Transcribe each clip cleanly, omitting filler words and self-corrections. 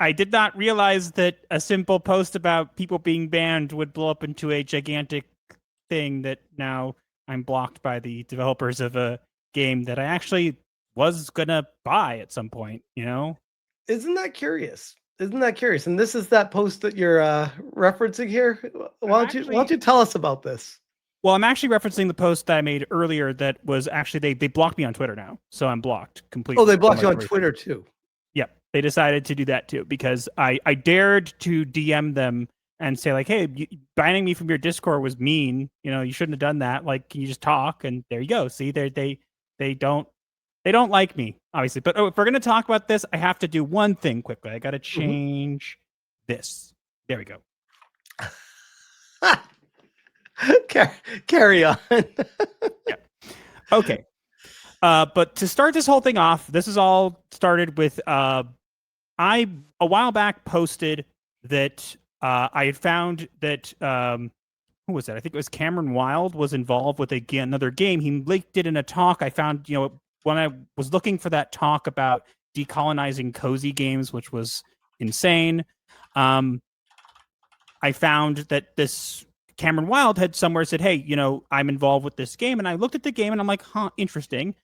I did not realize that a simple post about people being banned would blow up into a gigantic thing that now I'm blocked by the developers of a game that I actually was gonna buy at some point, you know? Isn't that curious? Isn't that curious? And this is that post that you're referencing here. Why don't you tell us about this? Well, I'm actually referencing the post that I made earlier that was actually they blocked me on Twitter now. So I'm blocked completely. Oh, they blocked you on Twitter too. Yep. They decided to do that too because I dared to DM them and say like, hey, banning me from your Discord was mean. You know, you shouldn't have done that. Like, can you just talk? And there you go. See, they don't like me, obviously. But if we're gonna talk about this, I have to do one thing quickly. I gotta change this. There we go. Carry on. Yeah. Okay. But to start this whole thing off, this is all started with I a while back posted that I had found that who was that? I think it was Cameron Wild was involved with another game. He linked it in a talk. I found, you know, when I was looking for that talk about decolonizing cozy games, which was insane. I found that this Cameron Wild had somewhere said, hey, you know, I'm involved with this game. And I looked at the game and I'm like, huh, interesting.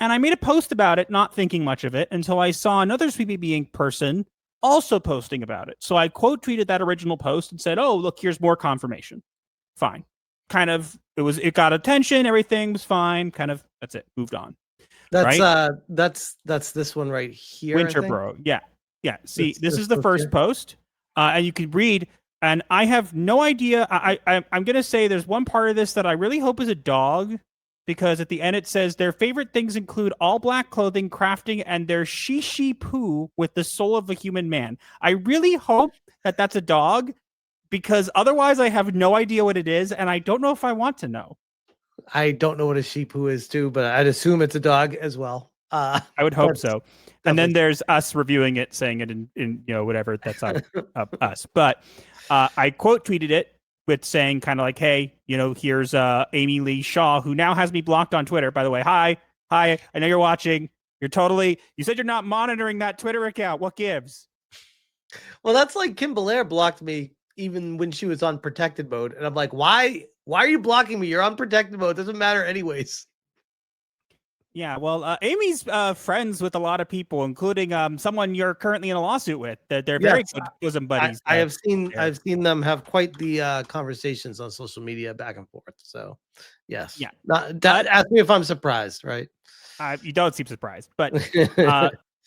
And I made a post about it, not thinking much of it, until I saw another Sweepy Being person also posting about it. So I quote tweeted that original post and said, oh, look, here's more confirmation. Fine. Kind of, it got attention. Everything was fine. Kind of, that's it. Moved on. That's right? That's this one right here. Winterboro. Yeah. Yeah. See, this is the first post. And you can read. And I have no idea. I'm going to say there's one part of this that I really hope is a dog, because at the end it says their favorite things include all black clothing, crafting, and their shishi poo with the soul of a human man. I really hope that that's a dog, because otherwise I have no idea what it is, and I don't know if I want to know. I don't know what a shipu is too, but I'd assume it's a dog as well. I would hope so. And then there's us reviewing it, saying it in you know, whatever, that's up us. But I quote tweeted it with saying kind of like, hey, you know, here's Amy Lee Shaw, who now has me blocked on Twitter, by the way. Hi, I know you're watching. You said you're not monitoring that Twitter account. What gives? Well, that's like Kim Belair blocked me even when she was on protected mode. And I'm like, why are you blocking me? You're on protected mode. It doesn't matter anyways. Yeah, well, Amy's friends with a lot of people, including someone you're currently in a lawsuit with. They're very good bosom buddies. I've seen them have quite the conversations on social media back and forth. So, yes. Yeah. Ask me if I'm surprised, right? You don't seem surprised, but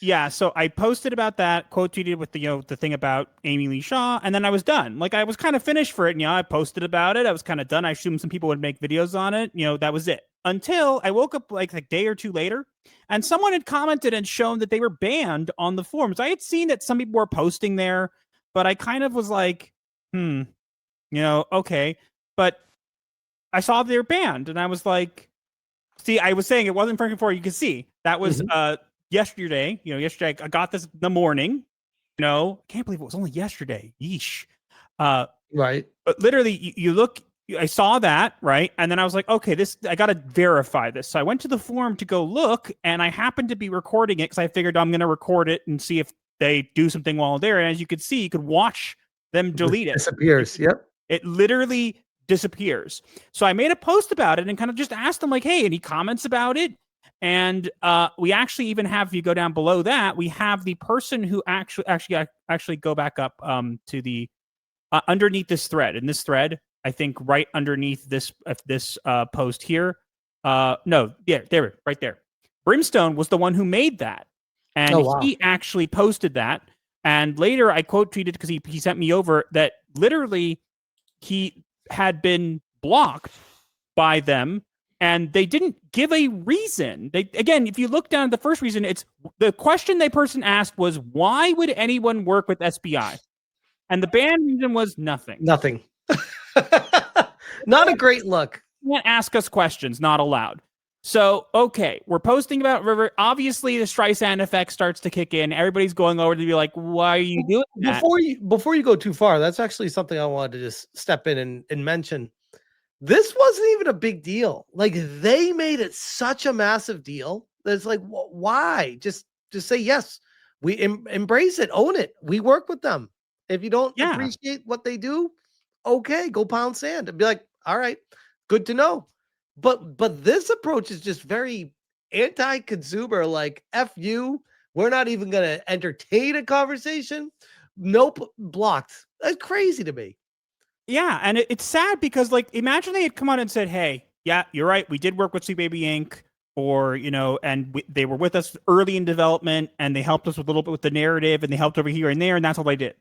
yeah. So I posted about that, quote tweeted with the thing about Amy Lee Shaw, and then I was done. Like, I was kind of finished for it. I posted about it. I was kind of done. I assumed some people would make videos on it. That was it. Until I woke up like a day or two later, and someone had commented and shown that they were banned on the forums. I had seen that some people were posting there, but I kind of was like, okay. But I saw they were banned, and I was like, see, I was saying it wasn't freaking for you can see. That was yesterday. Yesterday I got this in the morning. I can't believe it was only yesterday. Yeesh. Right. But literally, you look. I saw that, right? And then I was like, okay, I got to verify this. So I went to the forum to go look, and I happened to be recording it because I figured I'm going to record it and see if they do something while there. And as you could see, you could watch them delete it. Disappears. Yep. It literally disappears. So I made a post about it and kind of just asked them like, hey, any comments about it? And we actually even have, if you go down below that, we have the person who actually go back up to the underneath this thread. In this thread, I think right underneath this post here. No, yeah, there, right there. Brimstone was the one who made that, and he actually posted that. And later, I quote tweeted because he sent me over that literally he had been blocked by them, and they didn't give a reason. Again, if you look down at the first reason, it's the question the person asked was, why would anyone work with SBI? And the ban reason was nothing. Nothing. Not a great look. You can't ask us questions, not allowed. So, okay, we're posting about River. Obviously, the Streisand effect starts to kick in. Everybody's going over to be like, why are you doing that? Before you go too far, that's actually something I wanted to just step in and mention. This wasn't even a big deal. Like, they made it such a massive deal that it's like, why? Just say, yes, we embrace it, own it. We work with them. If you don't Yeah. appreciate what they do, okay, go pound sand and be like, all right, good to know. But this approach is just very anti-consumer, like F you. We're not even gonna entertain a conversation. Nope, blocked. That's crazy to me. Yeah, and it's sad because, like, imagine they had come out and said, "Hey, yeah, you're right. We did work with Sweet Baby Inc." Or, you know, and they were with us early in development, and they helped us with a little bit with the narrative, and they helped over here and there, and that's all they did.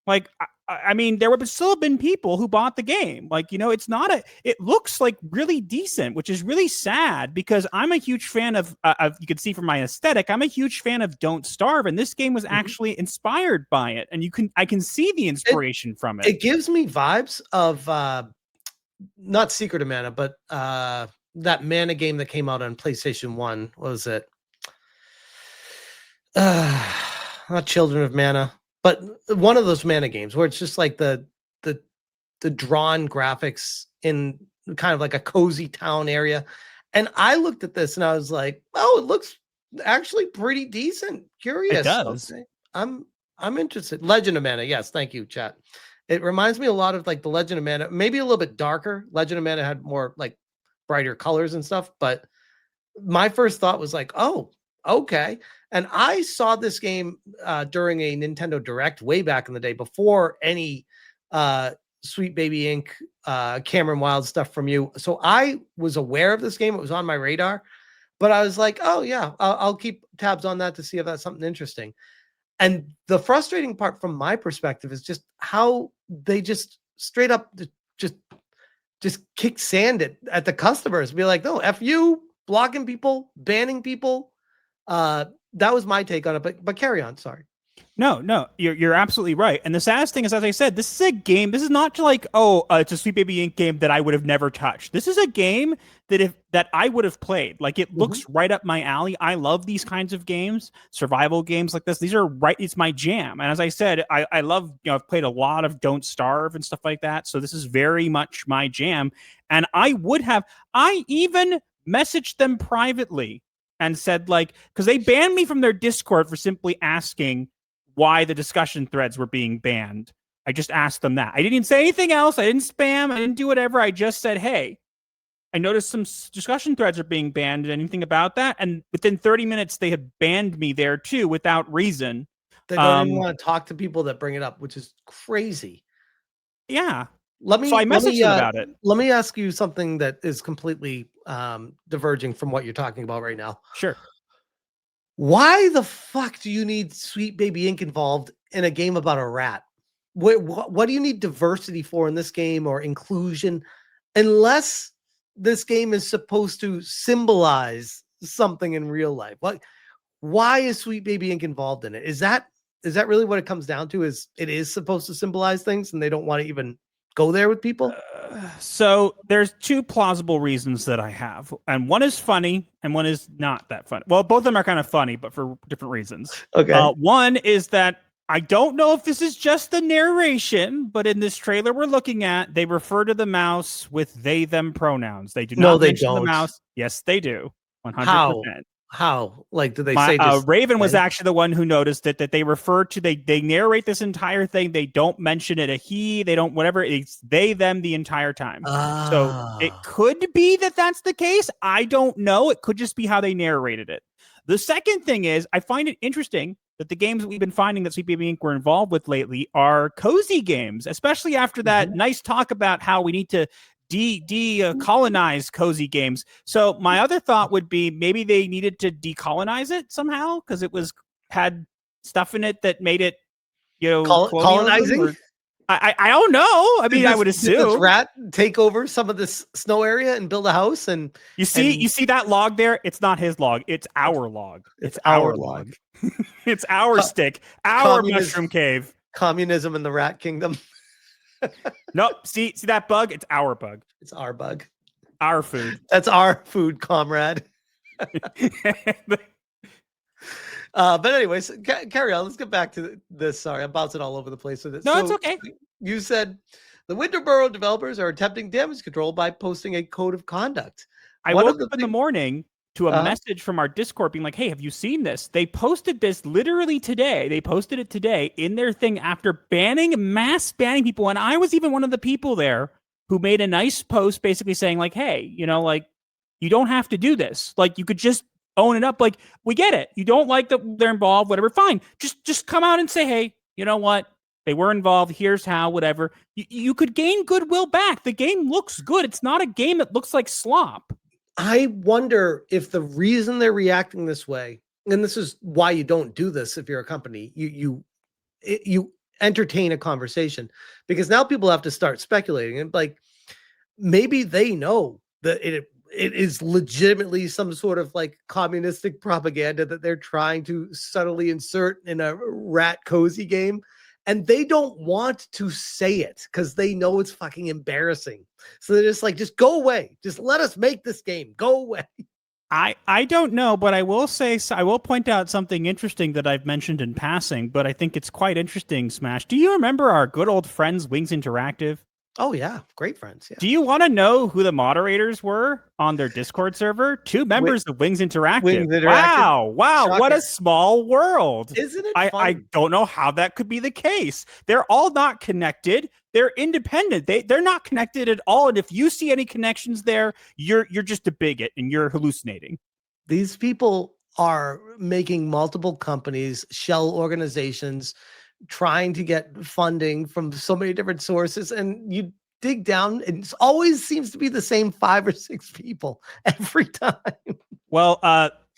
Like, I mean, there would still have been people who bought the game. Like, you know, it's not a. It looks like really decent, which is really sad because I'm a huge fan of. You can see from my aesthetic, I'm a huge fan of Don't Starve, and this game was actually inspired by it, and I can see the inspiration from it. It gives me vibes of not Secret of Mana, but that Mana game that came out on PlayStation 1. What was it? Not Children of Mana, but one of those Mana games where it's just like the drawn graphics in kind of like a cozy town area. And I looked at this and I was like, oh, it looks actually pretty decent. Curious. It does. Okay. I'm interested. Legend of Mana. Yes, thank you, chat. It reminds me a lot of like the Legend of Mana, maybe a little bit darker. Legend of Mana had more like brighter colors and stuff, but my first thought was like, oh, okay. And I saw this game during a Nintendo Direct way back in the day before any Sweet Baby Inc. Cameron Wild stuff from you. So I was aware of this game. It was on my radar, but I was like, oh yeah, I'll keep tabs on that to see if that's something interesting. And the frustrating part from my perspective is just how they just straight up just kick sand at the customers. Be like, no, F you, blocking people, banning people. That was my take on it, but carry on. Sorry. No, you're absolutely right. And the saddest thing is, as I said, this is a game. This is not like, oh, it's a Sweet Baby Inc. game that I would have never touched. This is a game that I would have played. Like, it looks right up my alley. I love these kinds of games, survival games like this. These are right. It's my jam. And as I said, I love. You know, I've played a lot of Don't Starve and stuff like that. So this is very much my jam. And I even messaged them privately and said, like, because they banned me from their Discord for simply asking why the discussion threads were being banned. I just asked them that. I didn't say anything else. I didn't spam. I didn't do whatever. I just said, hey, I noticed some discussion threads are being banned. Anything about that? And within 30 minutes, they had banned me there too without reason. They don't even want to talk to people that bring it up, which is crazy. Yeah. So I messaged them about it. Let me ask you something that is completely diverging from what you're talking about right now. Sure. Why the fuck do you need Sweet Baby Inc. involved in a game about a rat? What do you need diversity for in this game or inclusion? Unless this game is supposed to symbolize something in real life. Why is Sweet Baby Inc. involved in it? Is that really what it comes down to? Is it is supposed to symbolize things and they don't want to even go there with people? So there's two plausible reasons that I have, and one is funny and one is not that funny. Well, both of them are kind of funny, but for different reasons. Okay. One is that I don't know if this is just the narration, but in this trailer we're looking at, they refer to the mouse with they, them pronouns. They do not mention the mouse. Yes, they do. 100%. How? Like, do they say this? Raven was actually the one who noticed it, that they refer to, they narrate this entire thing. They don't mention it a he, they don't, whatever. It's they, them the entire time. So it could be that that's the case. I don't know. It could just be how they narrated it. The second thing is, I find it interesting that the games that we've been finding that Sweet Baby Inc. were involved with lately are cozy games, especially after that nice talk about how we need to decolonize cozy games. So my other thought would be maybe they needed to decolonize it somehow because it had stuff in it that made it, you know, colonizing. I don't know. I mean, I would assume did this rat take over some of this snow area and build a house. And you see that log there? It's not his log. It's our log. It's our log. It's our stick. Our mushroom cave. Communism in the rat kingdom. Nope. See that bug? It's our bug. It's our bug. Our food. That's our food, comrade. But anyways, carry on. Let's get back to this. Sorry, I'm bouncing all over the place with it. No, it's okay. You said the Winterboro developers are attempting damage control by posting a code of conduct. I woke up in the morning to a message from our Discord being like, hey, have you seen this? They posted this literally today. They posted it today in their thing after mass banning people. And I was even one of the people there who made a nice post basically saying like, hey, you know, like, you don't have to do this. Like, you could just own it up. Like, we get it. You don't like that they're involved, whatever. Fine. Just come out and say, hey, you know what? They were involved. Here's how, whatever. You could gain goodwill back. The game looks good. It's not a game that looks like slop. I wonder if the reason they're reacting this way, and this is why you don't do this if you're a company, you entertain a conversation, because now people have to start speculating, and like maybe they know that it is legitimately some sort of like communistic propaganda that they're trying to subtly insert in a rat cozy game. And they don't want to say it because they know it's fucking embarrassing. So they're just like, just go away. Just let us make this game. Go away. I don't know, but I will say, I will point out something interesting that I've mentioned in passing, but I think it's quite interesting, Smash. Do you remember our good old friends, Wings Interactive? Oh, yeah. Great friends. Yeah. Do you want to know who the moderators were on their Discord server? 2 members of Wings Interactive. Wings Interactive. Wow. Shocker. What a small world. Isn't it fun? I don't know how that could be the case. They're all not connected. They're independent. They're not connected at all. And if you see any connections there, you're just a bigot and you're hallucinating. These people are making multiple companies, shell organizations, trying to get funding from so many different sources, and you dig down and it always seems to be the same 5 or 6 people every time. Well,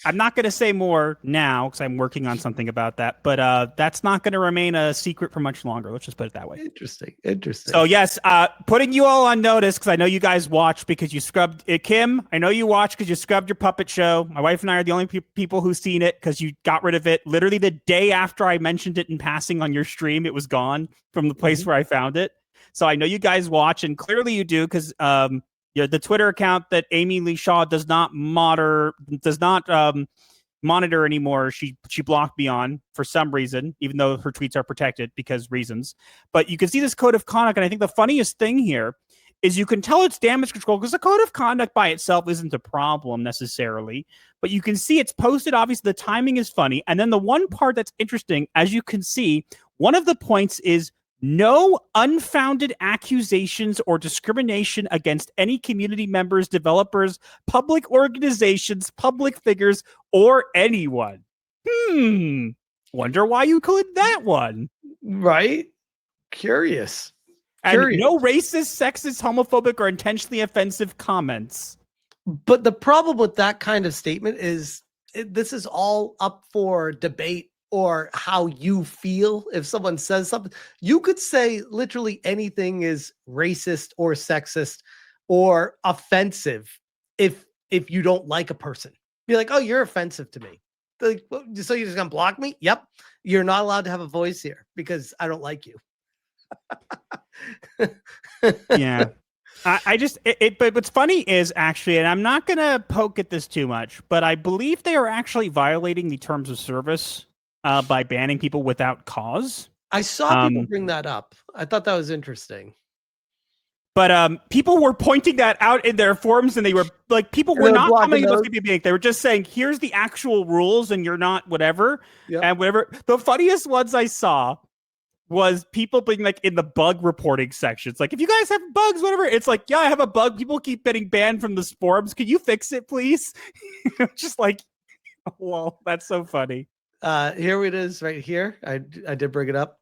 I'm not going to say more now because I'm working on something about that, but that's not going to remain a secret for much longer. Let's just put it that way. Interesting. So yes, putting you all on notice because I know you guys watch because you scrubbed it. Kim, I know you watch because you scrubbed your puppet show. My wife and I are the only people who've seen it because you got rid of it literally the day after I mentioned it in passing on your stream. It was gone from the place where I found it. So I know you guys watch, and clearly you do because the Twitter account that Amy Lee Shaw does not monitor anymore. She blocked me on for some reason, even though her tweets are protected because reasons. But you can see this code of conduct, and I think the funniest thing here is you can tell it's damage control because the code of conduct by itself isn't a problem necessarily, but you can see it's posted. Obviously, the timing is funny, and then the one part that's interesting, as you can see, one of the points is no unfounded accusations or discrimination against any community members, developers, public organizations, public figures, or anyone. Wonder why you included that one. Right? Curious. And no racist, sexist, homophobic, or intentionally offensive comments. But the problem with that kind of statement is this is all up for debate or how you feel. If someone says something, you could say literally anything is racist or sexist or offensive if you don't like a person. Be like, oh, you're offensive to me. Like, so you're just gonna block me? Yep. You're not allowed to have a voice here because I don't like you. Yeah. But what's funny is actually, and I'm not going to poke at this too much, but I believe they are actually violating the terms of service by banning people without cause. I saw people bring that up. I thought that was interesting. But people were pointing that out in their forums, and they were like, people were not coming to those. They were just saying, here's the actual rules, and you're not whatever. Yep. And whatever. The funniest ones I saw was people being like in the bug reporting sections. Like, if you guys have bugs, whatever, it's like, yeah, I have a bug. People keep getting banned from the forums. Can you fix it, please? Just like, well, that's so funny. Here it is right here. I did bring it up.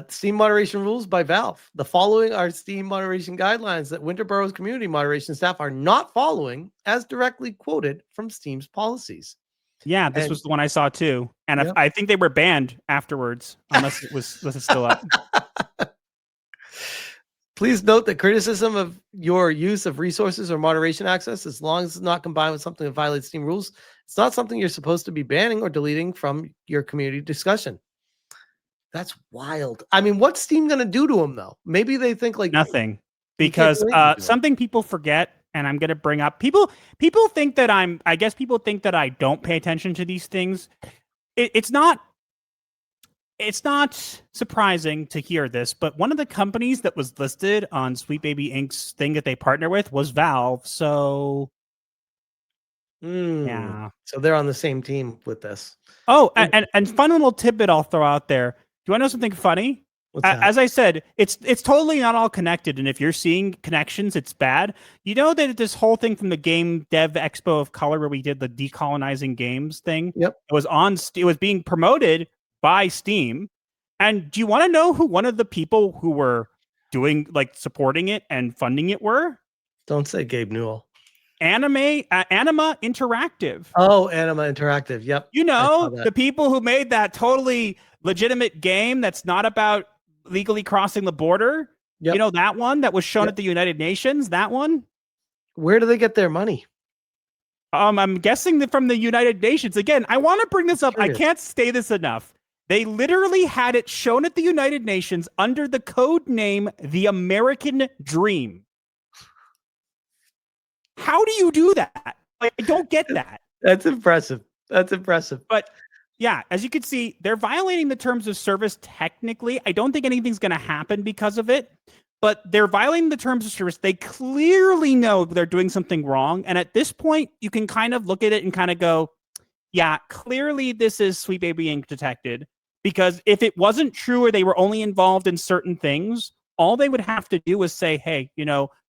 Steam moderation rules by Valve. The following are Steam moderation guidelines that Winterborough's community moderation staff are not following, as directly quoted from Steam's policies. Yeah, this was the one I saw too. And I think they were banned afterwards, unless it was still up. Please note that criticism of your use of resources or moderation access, as long as it's not combined with something that violates Steam rules, it's not something you're supposed to be banning or deleting from your community discussion. That's wild. I mean, what's Steam going to do to them, though? Maybe they think like nothing, because something people forget, and I'm going to bring up, people think that I guess people think that I don't pay attention to these things. It's not surprising to hear this, but one of the companies that was listed on Sweet Baby Inc.'s thing that they partner with was Valve. So Yeah. So they're on the same team with this. Oh, and fun little tidbit I'll throw out there. Do you want to know something funny? What's that? As I said, it's totally not all connected, and if you're seeing connections, it's bad. You know that this whole thing from the Game Dev Expo of Color, where we did the decolonizing games thing, Yep. it was being promoted by Steam. And do you want to know who one of the people who were doing supporting it and funding it were? Don't say Gabe Newell. Anima Interactive. Oh, Anima Interactive. Yep. You know, the people who made that totally legitimate game that's not about legally crossing the border. Yep. You know, that one that was shown at the United Nations, that one. Where do they get their money? I'm guessing that from the United Nations. Again, I want to bring this up. I can't say this enough. They literally had it shown at the United Nations under the code name The American Dream. How do you do that? I don't get that. That's impressive. But yeah, as you can see, they're violating the terms of service technically. I don't think anything's going to happen because of it, but they're violating the terms of service. They clearly know they're doing something wrong. And at this point, you can kind of look at it and kind of go, yeah, clearly this is Sweet Baby Inc. detected. Because if it wasn't true or they were only involved in certain things, all they would have to do is say, hey,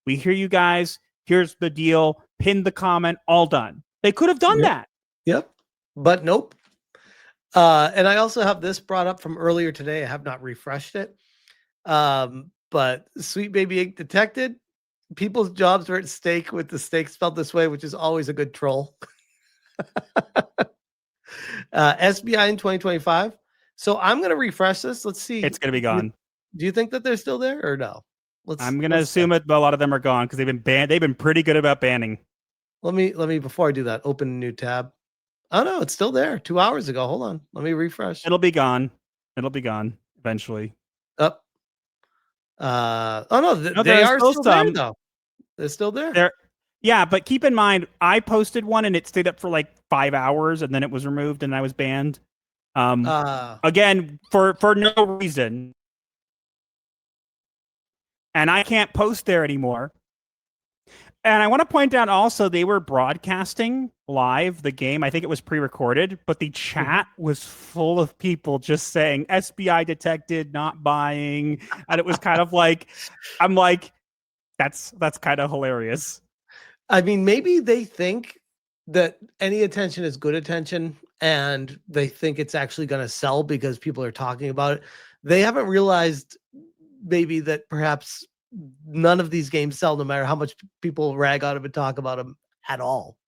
we hear you guys. Here's the deal. Pin the comment. All done. They could have done that. Yep. But nope. And I also have this brought up from earlier today. I have not refreshed it. But Sweet Baby Inc. detected. People's jobs are at stake with the stake spelled this way, which is always a good troll. SBI in 2025. So I'm going to refresh this. Let's see. It's going to be gone. Do you think that they're still there or no? I'm going to assume it, but a lot of them are gone because they've been banned. They've been pretty good about banning. Let me, before I do that, open a new tab. Oh no, it's still there 2 hours ago. Hold on. Let me refresh. It'll be gone. It'll be gone eventually. Oh no, they are still there though. They're still there. Yeah, but keep in mind, I posted one and it stayed up for like 5 hours and then it was removed and I was banned. Again, for no reason. And I can't post there anymore. And I want to point out also, they were broadcasting live the game. I think it was pre-recorded, but the chat was full of people just saying SBI detected, not buying. And it was kind of like, I'm like, that's kind of hilarious. I mean, maybe they think that any attention is good attention and they think it's actually going to sell because people are talking about it. They haven't realized maybe that perhaps none of these games sell no matter how much people rag on them and talk about them at all.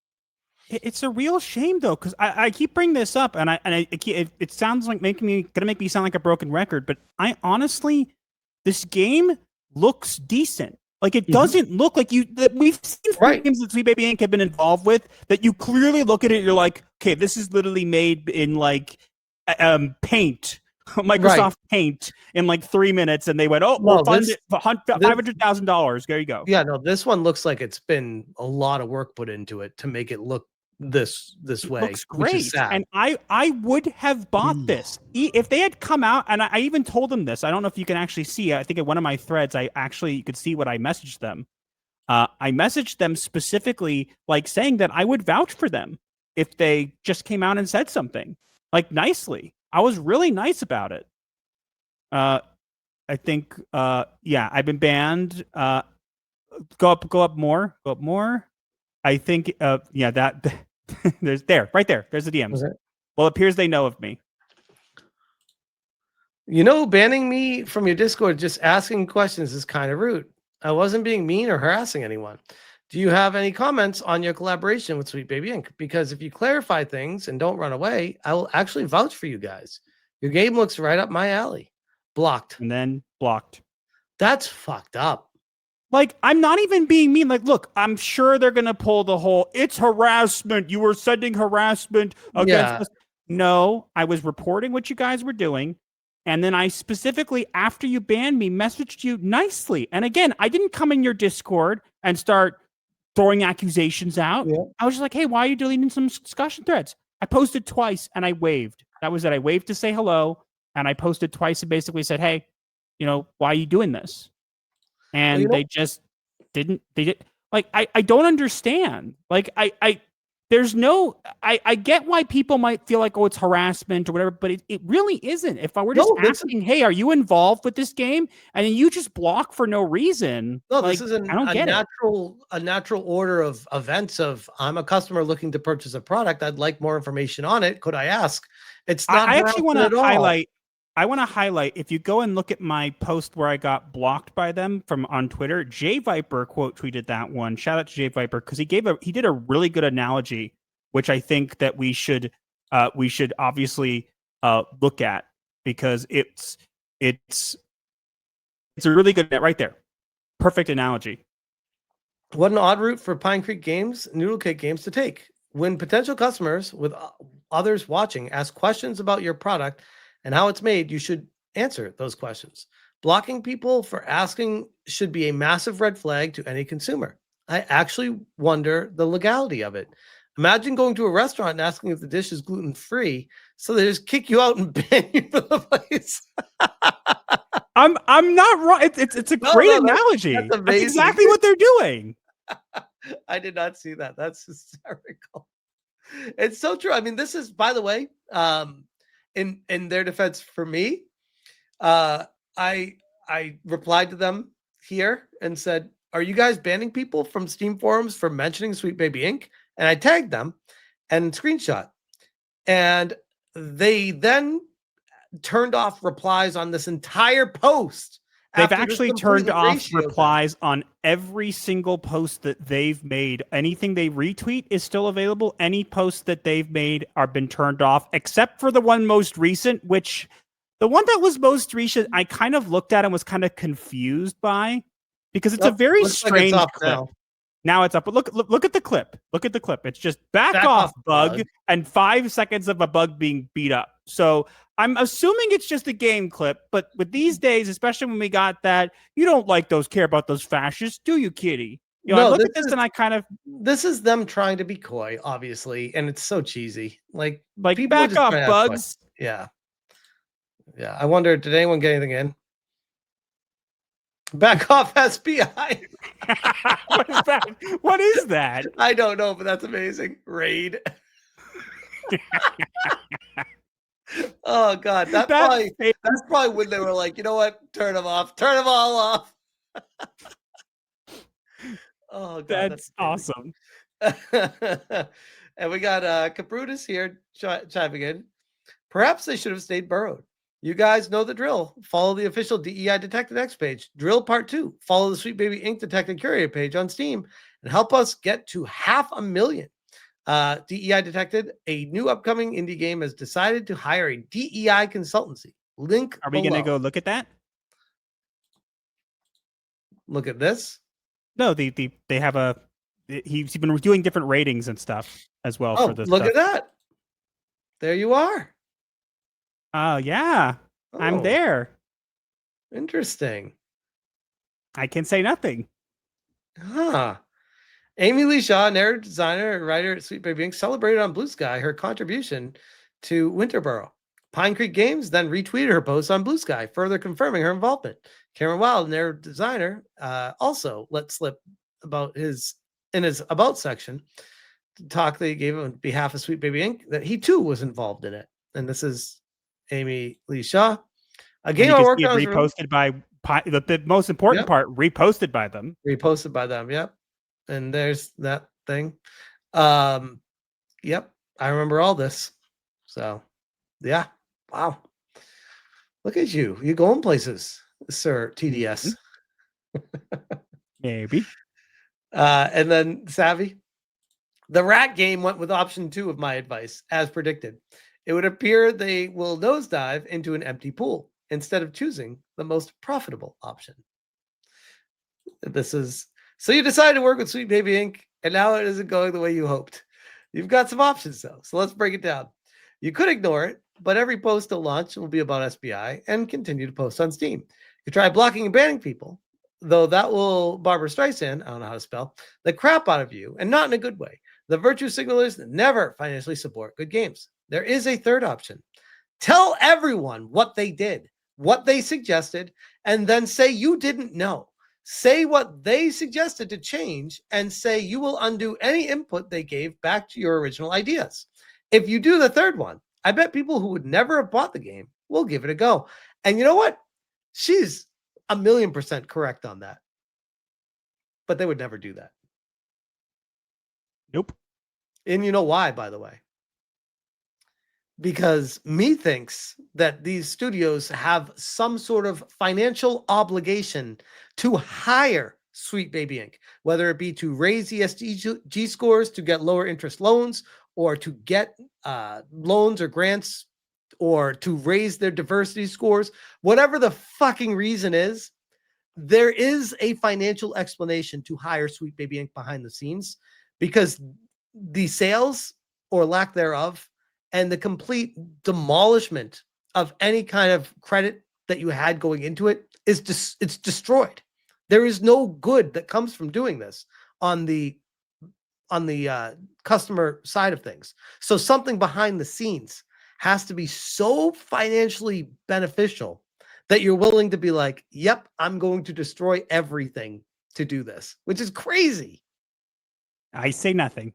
It's a real shame though, because I keep bringing this up and it sounds like gonna make me sound like a broken record, but I honestly, this game looks decent. Like it doesn't look like we've seen games that Sweet Baby Inc. have been involved with that you clearly look at it, you're like, okay, this is literally made in like Paint. Microsoft Paint in like 3 minutes, and they went, we'll fund it for $500,000. There you go. Yeah, no, this one looks like it's been a lot of work put into it to make it look this way. Looks great, and I would have bought this if they had come out. And I even told them this. I don't know if you can actually see. I think in one of my threads, you could see what I messaged them. I messaged them specifically, like saying that I would vouch for them if they just came out and said something like nicely. I was really nice about it. I think, I've been banned. Go up more. I think, that there's right there. There's the DMs. Okay. Well, it appears they know of me. Banning me from your Discord, just asking questions is kind of rude. I wasn't being mean or harassing anyone. Do you have any comments on your collaboration with Sweet Baby Inc.? Because if you clarify things and don't run away, I will actually vouch for you guys. Your game looks right up my alley. Blocked. And then blocked. That's fucked up. Like, I'm not even being mean. Like, look, I'm sure they're going to pull the whole, it's harassment. You were sending harassment against us. No, I was reporting what you guys were doing. And then I specifically, after you banned me, messaged you nicely. And again, I didn't come in your Discord and start throwing accusations out. Yeah. I was just like, hey, why are you deleting some discussion threads? I posted twice and I waved. That was it. I waved to say hello. And I posted twice and basically said, hey, why are you doing this? And they just didn't, like, I don't understand. Like, there's no, I get why people might feel like, oh, it's harassment or whatever, but it really isn't. If I were just asking, hey, are you involved with this game? And then you just block for no reason. No, like, this is I don't get a natural order of events of I'm a customer looking to purchase a product. I'd like more information on it. Could I ask? It's not I actually want harassment to at all. highlight. I want to highlight, if you go and look at my post where I got blocked by them from on Twitter, Jay Viper quote tweeted that one. Shout out to Jay Viper because he did a really good analogy, which I think that we should obviously look at, because it's a really good right there. Perfect analogy. What an odd route for Pine Creek Games, Noodle Cake Games to take. When potential customers with others watching ask questions about your product and how it's made, you should answer those questions. Blocking people for asking should be a massive red flag to any consumer. I actually wonder the legality of it. Imagine going to a restaurant and asking if the dish is gluten-free, so they just kick you out and ban you from the place. I'm not wrong. It's a great analogy. That's exactly what they're doing. I did not see that. That's hysterical. It's so true. I mean, this is, by the way, in their defense for me, I replied to them here and said, "Are you guys banning people from Steam forums for mentioning Sweet Baby Inc?" And I tagged them and screenshot, and they then turned off replies on this entire post. They've actually turned off replies on every single post that they've made. Anything they retweet is still available. Any posts that they've made are been turned off, except for the one most recent, which the one that was most recent, I kind of looked at and was kind of confused by, because it's a very strange clip. Now it's up, but look at the clip. Look at the clip. It's just back off bug and 5 seconds of a bug being beat up. So I'm assuming it's just a game clip, but with these days, especially when we got that, you don't care about those fascists, do you, kitty? You know, I look at this and I kind of... This is them trying to be coy, obviously, and it's so cheesy. Like people back off, bugs. Yeah. Yeah. I wonder, did anyone get anything in? Back off, SBI. What is that? What is that? I don't know, but that's amazing. Raid. Oh God, that's probably when they were like, you know what? Turn them off. Turn them all off. Oh God, that's awesome. And we got Caprutus here chiming in. Perhaps they should have stayed burrowed. You guys know the drill. Follow the official DEI Detected X page. Drill part 2. Follow the Sweet Baby Inc. Detected Curator page on Steam and help us get to 500,000. DEI Detected, a new upcoming indie game, has decided to hire a DEI consultancy. Link Are we going to go look at that? Look at this? No, they have he's been doing different ratings and stuff as well for this. Look at that. There you are. Oh, yeah. I'm there. Interesting. I can say nothing. Huh. Amy Lee Shaw, narrative designer and writer at Sweet Baby Inc., celebrated on Blue Sky her contribution to Winterboro. Pine Creek Games then retweeted her post on Blue Sky, further confirming her involvement. Cameron Wild, narrative designer, also let slip about in his About section, talk that he gave on behalf of Sweet Baby Inc., that he too was involved in it. And this is Amy Lee Shaw. A game I worked on reposted by the most important part, reposted by them. Reposted by them, yep. And there's that thing. Yep, I remember all this. So, yeah, wow. Look at you. You're going places, Sir TDS. Maybe. And then Savvy. The rat game went with option 2 of my advice, as predicted. It would appear they will nosedive into an empty pool instead of choosing the most profitable option. This is... So you decided to work with Sweet Baby Inc., and now it isn't going the way you hoped. You've got some options, though, so let's break it down. You could ignore it, but every post to launch will be about SBI and continue to post on Steam. You try blocking and banning people, though that will, Barbara Streisand, I don't know how to spell, the crap out of you, and not in a good way. The virtue signalers never financially support good games. There is a third option. Tell everyone what they did, what they suggested, and then say you didn't know. say what they suggested to change, and say you will undo any input they gave back to your original ideas. If you do the third one, I bet people who would never have bought the game will give it a go. And you know what? She's 1,000,000% correct on that. But they would never do that. Nope. And you know why, by the way? Because methinks that these studios have some sort of financial obligation to hire Sweet Baby Inc., whether it be to raise ESG scores to get lower interest loans, or to get loans or grants, or to raise their diversity scores. Whatever the fucking reason is, there is a financial explanation to hire Sweet Baby Inc. behind the scenes, because the sales or lack thereof and the complete demolishment of any kind of credit that you had going into it is just, it's destroyed. There is no good that comes from doing this on the customer side of things. So something behind the scenes has to be so financially beneficial that you're willing to be like, yep, I'm going to destroy everything to do this, which is crazy. I say nothing.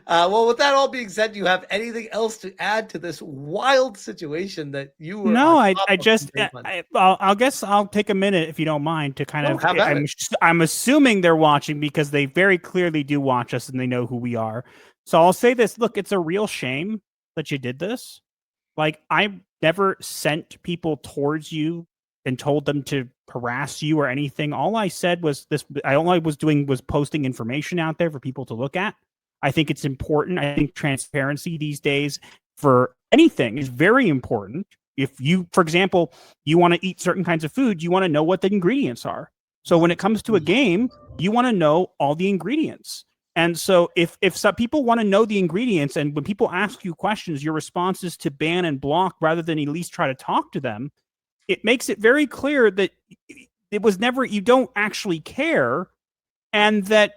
Well, with that all being said, do you have anything else to add to this wild situation that you were? No, I guess I'll take a minute, if you don't mind, to kind of. I'm assuming they're watching because they very clearly do watch us and they know who we are. So I'll say this: look, it's a real shame that you did this. Like, I never sent people towards you and told them to harass you or anything. All I said was this: all I was doing was posting information out there for people to look at. I think it's important. I think transparency these days for anything is very important. If you, for example, you want to eat certain kinds of food, you want to know what the ingredients are. So when it comes to a game, you want to know all the ingredients. And so if some people want to know the ingredients, and when people ask you questions, your response is to ban and block rather than at least try to talk to them, it makes it very clear that it was never, you don't actually care, and that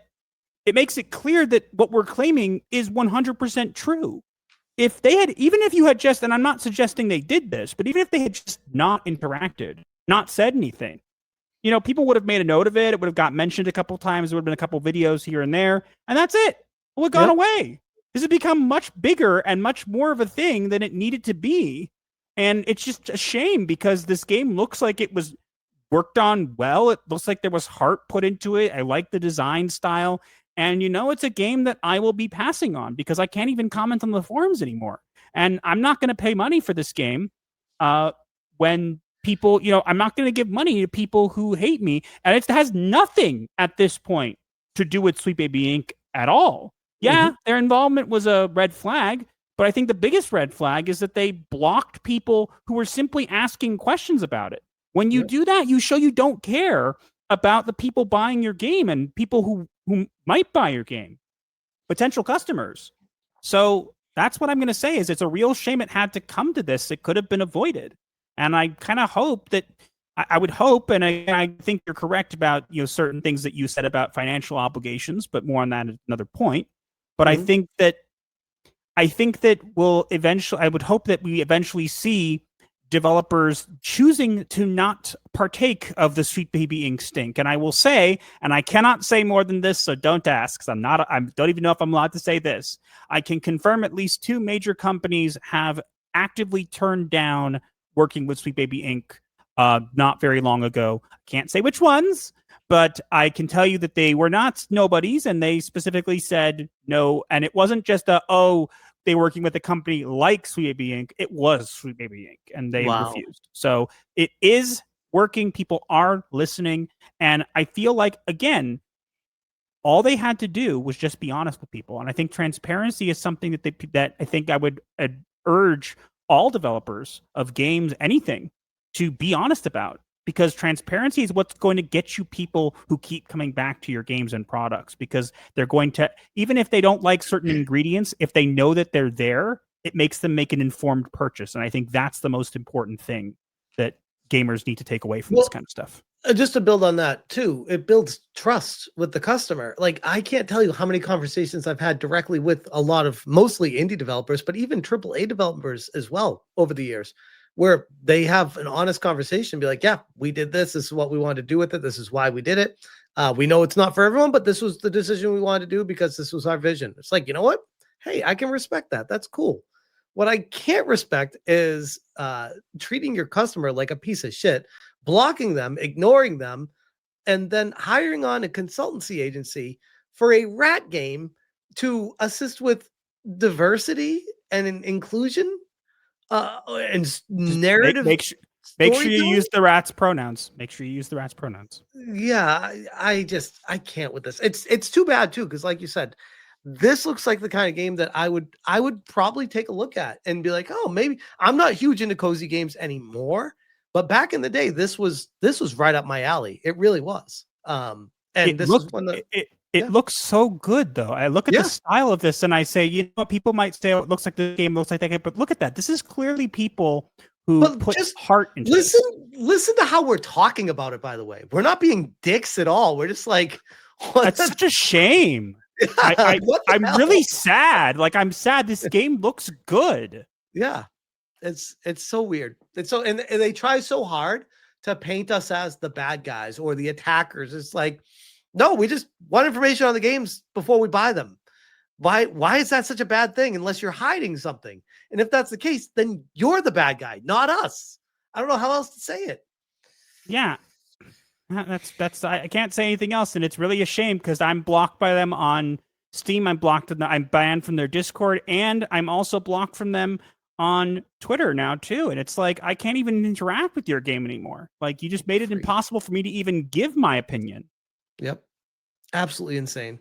it makes it clear that what we're claiming is 100% true. If they had, even if you had just, and I'm not suggesting they did this, but even if they had just not interacted, not said anything, you know, people would have made a note of it. It would have got mentioned a couple times. There would have been a couple videos here and there, and that's it. It would have gone away. This has become much bigger and much more of a thing than it needed to be. And it's just a shame because this game looks like it was worked on well. It looks like there was heart put into it. I like the design style. And, you know, it's a game that I will be passing on because I can't even comment on the forums anymore. And I'm not going to pay money for this game when people, you know, I'm not going to give money to people who hate me. And it has nothing at this point to do with Sweet Baby Inc. at all. Yeah, their involvement was a red flag. But I think the biggest red flag is that they blocked people who were simply asking questions about it. When you do that, you show you don't care about the people buying your game and people who might buy your game, potential customers. So that's what I'm going to say is it's a real shame it had to come to this. It could have been avoided. And I kind of hope that I would hope, and I think you're correct about, you know, certain things that you said about financial obligations, but more on that at another point. But I think that we'll eventually, I would hope that we eventually see developers choosing to not partake of the Sweet Baby Inc. stink. And I will say, and I cannot say more than this, so don't ask, because I don't even know if I'm allowed to say this. I can confirm at least 2 major companies have actively turned down working with Sweet Baby Inc. Not very long ago. I can't say which ones, but I can tell you that they were not nobodies, and they specifically said no. And it wasn't just they were working with a company like Sweet Baby Inc. It was Sweet Baby Inc. And they refused. So it is working. People are listening. And I feel like, again, all they had to do was just be honest with people. And I think transparency is something that I think I would urge all developers of games, anything, to be honest about. Because transparency is what's going to get you people who keep coming back to your games and products, because they're going to, even if they don't like certain ingredients, if they know that they're there, it makes them make an informed purchase. And I think that's the most important thing that gamers need to take away from this kind of stuff. Just to build on that too, it builds trust with the customer. Like, I can't tell you how many conversations I've had directly with a lot of mostly indie developers, but even AAA developers as well over the years, where they have an honest conversation, be like, yeah, we did this. This is what we wanted to do with it. This is why we did it. We know it's not for everyone, but this was the decision we wanted to do because this was our vision. It's like, you know what? Hey, I can respect that. That's cool. What I can't respect is treating your customer like a piece of shit, blocking them, ignoring them, and then hiring on a consultancy agency for a rat game to assist with diversity and inclusion and narrative. Make sure you use the rat's pronouns. Make sure you use the rat's pronouns. Yeah, I can't with this. It's too bad too, because like you said, this looks like the kind of game that I would probably take a look at and be like, oh, maybe I'm not huge into cozy games anymore, but back in the day, this was right up my alley. It really was. And this is one that it looks so good though. I look at the style of this and I say, you know what, people might say, oh, it looks like the game looks like that game, but look at that. This is clearly people who put heart into this. Listen to how we're talking about it, by the way. We're not being dicks at all. We're just like, that's such a shame. I'm really sad. Like, I'm sad. This game looks good. Yeah. It's so weird. It's so, and they try so hard to paint us as the bad guys or the attackers. It's like, no, we just want information on the games before we buy them. Why is that such a bad thing unless you're hiding something? And if that's the case, then you're the bad guy, not us. I don't know how else to say it. Yeah. That's I can't say anything else, and it's really a shame because I'm blocked by them on Steam. I'm banned from their Discord, and I'm also blocked from them on Twitter now too. And it's like I can't even interact with your game anymore. Like, you just made it impossible for me to even give my opinion. Yep. Absolutely insane.